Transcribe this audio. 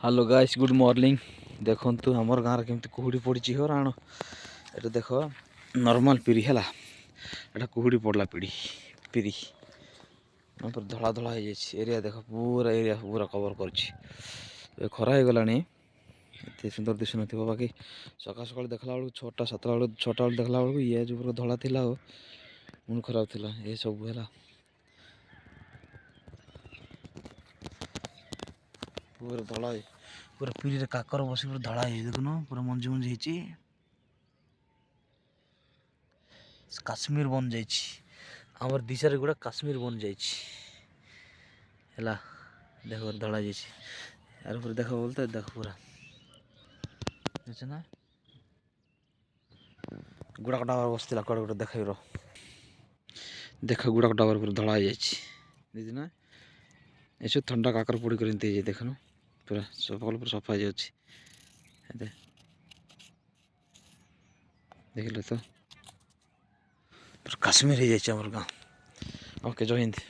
Hello guys good morning. देखु आमर गाँव केमती कुहुड़ी पड़ी हो राण ये देख नॉर्मल पीरी है एटा कुहुड़ी पड़ला पीरी पर धला धला हो एरिया देख पूरा एरिया पूरा कवर कर खरा हो गला सुंदर दिशु न बाकी सका सका देखला बेलू 6टा 7टा बेलू 6टा बेलू देखला बेलू ये जो पूरा धला थिला मुंड खराब थिला ये सब है पूरा धला पूरा पीढ़ी काकर बस पूरा धड़ा देखुन पूरा मंजी मंजी हो काश्मीर बन जामर दिशार गुड़ा काश्मीर बन जा देख धड़ा यार पूरा देख बोलते देख पूरा देख ना गुड़ाक डाबर बसला कड़े गोटे देख देख गुड़ाक डाबर पूरा धड़ा हो ना ये ठंडा काकर पड़ी कर देखन पूरा सफा पूरा सफा हो देख लो तो पूरा काश्मीर हो जाए गाँव ओके जय हिंद।